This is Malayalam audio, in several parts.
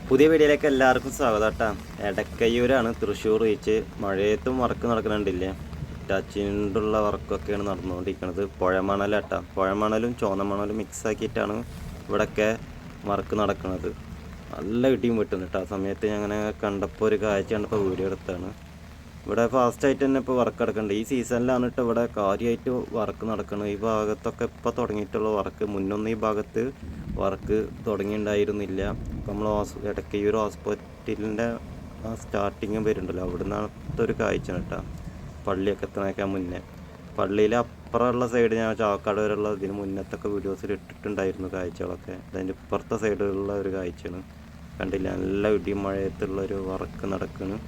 പുതിയ വീഡിയോയിലേക്ക് എല്ലാവർക്കും സ്വാഗതം കേട്ടോ. എടക്കയ്യൂരാണ്, തൃശ്ശൂർ റീച്ച്. മഴയത്തും വർക്ക് നടക്കുന്നുണ്ടില്ലേ, ടച്ചിനുള്ള വർക്കൊക്കെയാണ് നടന്നുകൊണ്ടിരിക്കുന്നത്. പുഴമണലാട്ടോ, പുഴമണലും ചോന്നമണലും മിക്സ് ആക്കിയിട്ടാണ് ഇവിടെയൊക്കെ വർക്ക് നടക്കുന്നത്. നല്ല ഇടിയും വെട്ടുന്നു കേട്ടോ. ആ സമയത്ത് ഞാൻ അങ്ങനെ കണ്ടപ്പോൾ ഒരു കാഴ്ച കണ്ടപ്പോൾ വീഡിയോ എടുത്താണ്. ഇവിടെ ഫാസ്റ്റായിട്ട് തന്നെ ഇപ്പോൾ വർക്ക് നടക്കുന്നുണ്ട്. ഈ സീസണിലാണ് കേട്ടോ ഇവിടെ കാര്യമായിട്ട് വർക്ക് നടക്കുന്നത്. ഈ ഭാഗത്തൊക്കെ ഇപ്പോൾ തുടങ്ങിയിട്ടുള്ള വർക്ക്, മുന്നൊന്നും ഈ ഭാഗത്ത് വർക്ക് തുടങ്ങിയിട്ടുണ്ടായിരുന്നില്ല. നമ്മൾ ഇടയ്ക്ക് ഒരു ഹോസ്പിറ്റലിൻ്റെ സ്റ്റാർട്ടിങ് വരുന്നുണ്ടല്ലോ, അവിടെ നിന്നത്തെ ഒരു കാഴ്ചയാണ് കേട്ടോ. പള്ളിയൊക്കെ എത്തണേക്കാൻ മുന്നേ, പള്ളിയിലെ അപ്പുറമുള്ള സൈഡ് ഞാൻ ചാവക്കാട് വരെയുള്ള ഇതിന് മുന്നത്തൊക്കെ വീഡിയോസിൽ ഇട്ടിട്ടുണ്ടായിരുന്നു കാഴ്ചകളൊക്കെ. അതിൻ്റെ ഇപ്പുറത്തെ സൈഡിലുള്ള ഒരു കാഴ്ചയാണ്. കണ്ടില്ല, നല്ല ഇടിയും മഴയത്തുള്ളൊരു വർക്ക് നടക്കുന്നു.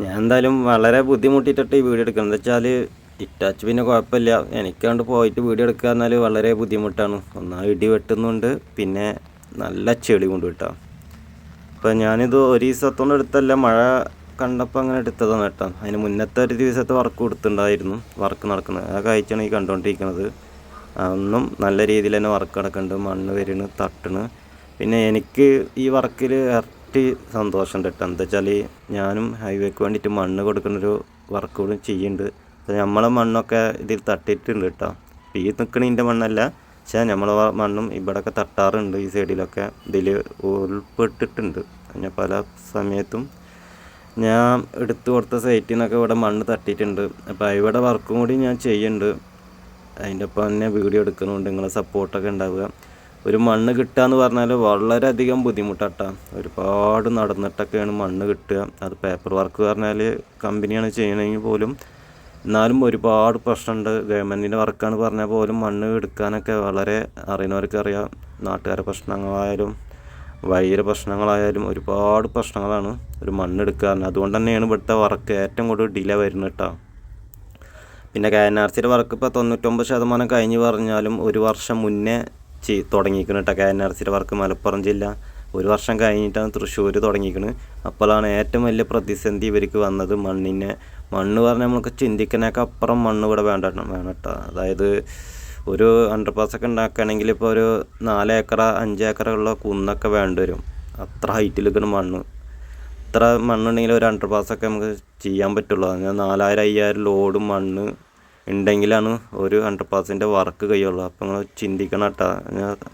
ഞാൻ എന്തായാലും വളരെ ബുദ്ധിമുട്ടിയിട്ടിട്ട് ഈ വീഡിയോ എടുക്കുന്നത്. എന്താ വെച്ചാൽ ഇറ്റാച്ച് പിന്നെ കുഴപ്പമില്ല, എനിക്കാണ്ട് പോയിട്ട് വീഡിയോ എടുക്കുക എന്നാൽ വളരെ ബുദ്ധിമുട്ടാണ്. ഒന്നാം ഇടി വെട്ടുന്നുണ്ട്, പിന്നെ നല്ല ചെളി കൊണ്ട് കിട്ടാം. അപ്പം ഞാനിത് ഒരു ദിവസത്തോണ്ട് എടുത്തല്ല, മഴ കണ്ടപ്പോൾ അങ്ങനെ എടുത്തതാണ് കേട്ടോ. അതിന് മുന്നത്തെ ഒരു ദിവസത്തെ വർക്ക് കൊടുത്തിട്ടുണ്ടായിരുന്നു, വർക്ക് നടക്കുന്നത്. ആ കാഴ്ചയാണ് ഈ കണ്ടുകൊണ്ടിരിക്കുന്നത്. അതൊന്നും നല്ല രീതിയിൽ തന്നെ വർക്ക് നടക്കുന്നുണ്ട്. മണ്ണ് വരുന്നു, തട്ടണ്. പിന്നെ എനിക്ക് ഈ വർക്കിൽ സന്തോഷമുണ്ട് കേട്ടോ. എന്താ വെച്ചാൽ ഞാനും ഹൈവേക്ക് വേണ്ടിയിട്ട് മണ്ണ് കൊടുക്കുന്നൊരു വർക്ക് കൂടി ചെയ്യുന്നുണ്ട്. അപ്പോൾ നമ്മളെ മണ്ണൊക്കെ ഇതിൽ തട്ടിയിട്ടുണ്ട് കേട്ടോ. ഈ നിൽക്കണതിൻ്റെ മണ്ണല്ല, പക്ഷേ നമ്മളെ മണ്ണും ഇവിടെയൊക്കെ തട്ടാറുണ്ട്. ഈ സൈഡിലൊക്കെ ഇതിൽ ഉൾപ്പെട്ടിട്ടുണ്ട്. ഞാൻ പല സമയത്തും ഞാൻ എടുത്തു കൊടുത്ത സൈറ്റിൽ നിന്നൊക്കെ ഇവിടെ മണ്ണ് തട്ടിയിട്ടുണ്ട്. അപ്പോൾ ഇവിടെ വർക്കും കൂടി ഞാൻ ചെയ്യുന്നുണ്ട്. അതിൻ്റെ ഒപ്പം തന്നെ വീഡിയോ എടുക്കുന്നുണ്ട്. നിങ്ങളെ സപ്പോർട്ടൊക്കെ ഉണ്ടാവുക. ഒരു മണ്ണ് കിട്ടുക എന്ന് പറഞ്ഞാൽ വളരെയധികം ബുദ്ധിമുട്ടാട്ടോ. ഒരുപാട് നടന്നിട്ടൊക്കെയാണ് മണ്ണ് കിട്ടുക. അത് പേപ്പർ വർക്ക് പറഞ്ഞാൽ കമ്പനിയാണ് ചെയ്യണമെങ്കിൽ പോലും, എന്നാലും ഒരുപാട് പ്രശ്നമുണ്ട്. ഗവൺമെൻറ്റിൻ്റെ വർക്കാണ് പറഞ്ഞാൽ പോലും മണ്ണ് എടുക്കാനൊക്കെ വളരെ അറിയുന്നവർക്കറിയാം. നാട്ടുകാരെ പ്രശ്നങ്ങളായാലും വൈദ്യുതി പ്രശ്നങ്ങളായാലും ഒരുപാട് പ്രശ്നങ്ങളാണ് ഒരു മണ്ണ് എടുക്കുക. അതുകൊണ്ട് തന്നെയാണ് ഇവിടുത്തെ വർക്ക് ഏറ്റവും കൂടുതൽ ഡിലേ വരുന്നത് കേട്ടോ. പിന്നെ KNRCയുടെ വർക്ക് ഇപ്പോൾ 99% കഴിഞ്ഞ് പറഞ്ഞാലും ഒരു വർഷം മുന്നേ തുടങ്ങിയിരിക്കുന്നത് കേട്ടോ. KNRCയുടെ വർക്ക് മലപ്പുറം ജില്ല ഒരു വർഷം കഴിഞ്ഞിട്ടാണ് തൃശ്ശൂർ തുടങ്ങിയിരിക്കുന്നത്. അപ്പോഴാണ് ഏറ്റവും വലിയ പ്രതിസന്ധി ഇവർക്ക് വന്നത്. മണ്ണ് പറഞ്ഞാൽ നമുക്ക് ചിന്തിക്കുന്നതിനൊക്കെ അപ്പുറം മണ്ണ് ഇവിടെ വേണം കേട്ടോ. അതായത് ഒരു അണ്ടർപാസൊക്കെ ഉണ്ടാക്കുകയാണെങ്കിൽ ഇപ്പോൾ ഒരു 4 ഏക്കർ 5 ഏക്കറുള്ള കുന്നൊക്കെ വേണ്ടി വരും. അത്ര ഹൈറ്റിൽ നിൽക്കുന്ന മണ്ണ്. ഇത്ര മണ്ണുണ്ടെങ്കിൽ ഒരു അണ്ടർപാസൊക്കെ നമുക്ക് ചെയ്യാൻ പറ്റുള്ളൂ. അങ്ങനെ 4000-5000 ലോഡ് മണ്ണ് ഉണ്ടെങ്കിലാണ് ഒരു അണ്ടർപാസിൻ്റെ വർക്ക് കഴിയുള്ളൂ. അപ്പോൾ നിങ്ങൾ ചിന്തിക്കണം കേട്ടോ.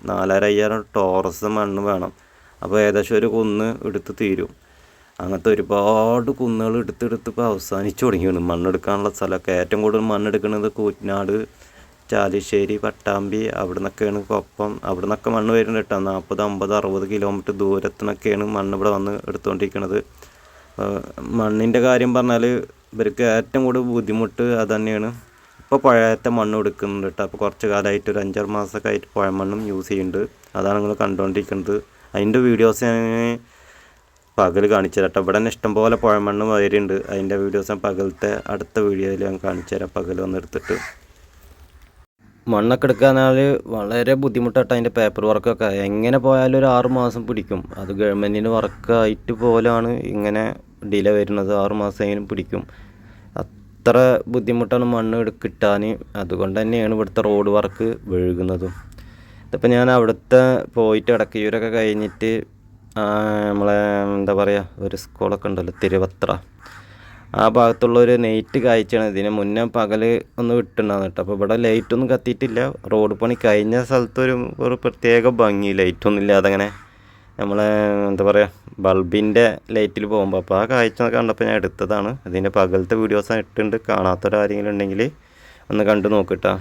4000-5000 ടോറസ് മണ്ണ് വേണം. അപ്പോൾ ഏകദേശം ഒരു കുന്ന് എടുത്ത് തീരും. അങ്ങനത്തെ ഒരുപാട് കുന്നുകൾ എടുത്തെടുത്ത് ഇപ്പോൾ അവസാനിച്ച് തുടങ്ങിയാണ് മണ്ണെടുക്കാനുള്ള സ്ഥലമൊക്കെ. ഏറ്റവും കൂടുതൽ മണ്ണെടുക്കുന്നത് കൂറ്റനാട്, ചാലിശ്ശേരി, പട്ടാമ്പി അവിടെ നിന്നൊക്കെയാണ്. കൊപ്പം അവിടെ നിന്നൊക്കെ മണ്ണ് വരുന്നുണ്ട് കേട്ടോ. 40, 50, 60 കിലോമീറ്റർ ദൂരത്തുനിന്നൊക്കെയാണ് മണ്ണ് ഇവിടെ വന്ന് എടുത്തുകൊണ്ടിരിക്കുന്നത്. മണ്ണിൻ്റെ കാര്യം പറഞ്ഞാൽ ഇവർക്ക് ഏറ്റവും കൂടുതൽ ബുദ്ധിമുട്ട് അത് തന്നെയാണ്. ഇപ്പോൾ പുഴയത്തെ മണ്ണ് എടുക്കുന്നുണ്ട് കേട്ടോ. അപ്പോൾ കുറച്ച് കാലമായിട്ട് ഒരു 5-6 മാസമൊക്കെ ആയിട്ട് പുഴ മണ്ണും യൂസ് ചെയ്യുന്നുണ്ട്. അതാണ് നിങ്ങൾ കണ്ടുകൊണ്ടിരിക്കുന്നത്. അതിൻ്റെ വീഡിയോസ് ഞാൻ പകൽ കാണിച്ചു തരാം കേട്ടോ. ഇവിടെ തന്നെ ഇഷ്ടംപോലെ പുഴ മണ്ണ് വരുന്നുണ്ട്. അതിൻ്റെ വീഡിയോസ് ഞാൻ പകലത്തെ അടുത്ത വീഡിയോയിൽ ഞാൻ കാണിച്ചു തരാം, പകൽ വന്നെടുത്തിട്ട്. മണ്ണൊക്കെ എടുക്കാനാൽ വളരെ ബുദ്ധിമുട്ടായിട്ട് അതിൻ്റെ പേപ്പർ വർക്കൊക്കെ എങ്ങനെ പോയാലും ഒരു 6 മാസം പിടിക്കും. അത് ഗവൺമെൻറ്റിൻ്റെ വർക്കായിട്ട് പോലാണ് ഇങ്ങനെ ഡിലേ വരുന്നത്. 6 മാസമെങ്കിലും പിടിക്കും. അത്ര ബുദ്ധിമുട്ടാണ് മണ്ണ് കിട്ടാൻ. അതുകൊണ്ട് തന്നെയാണ് ഇവിടുത്തെ റോഡ് വർക്ക് വഴുകുന്നതും. ഇതിപ്പോൾ ഞാൻ അവിടുത്തെ പോയിട്ട് ഇടയ്ക്കൂരൊക്കെ കഴിഞ്ഞിട്ട് നമ്മളെ എന്താ പറയുക, ഒരു സ്കൂളൊക്കെ ഉണ്ടല്ലോ തിരുവത്ര, ആ ഭാഗത്തുള്ളൊരു നൈറ്റ് കാഴ്ചയാണ്. ഇതിന് മുന്നേ പകൽ ഒന്ന് വിട്ടുണ്ടാകുന്നു കേട്ടോ. അപ്പോൾ ഇവിടെ ലൈറ്റൊന്നും കത്തിയിട്ടില്ല. റോഡ് പണി കഴിഞ്ഞ സ്ഥലത്തൊരു പ്രത്യേക ഭംഗി, ലൈറ്റൊന്നും ഇല്ലാതെ അങ്ങനെ നമ്മളെ എന്താ പറയുക ബൾബിൻ്റെ ലൈറ്റിൽ പോകുമ്പോൾ. അപ്പോൾ ആ കാഴ്ച കണ്ടപ്പോൾ ഞാൻ എടുത്തതാണ്. അതിൻ്റെ പകലത്തെ വീഡിയോസ് ഇട്ടുണ്ട്. കാണാത്തൊരാരെങ്കിലും ഉണ്ടെങ്കിൽ ഒന്ന് കണ്ടു നോക്കിട്ടാ.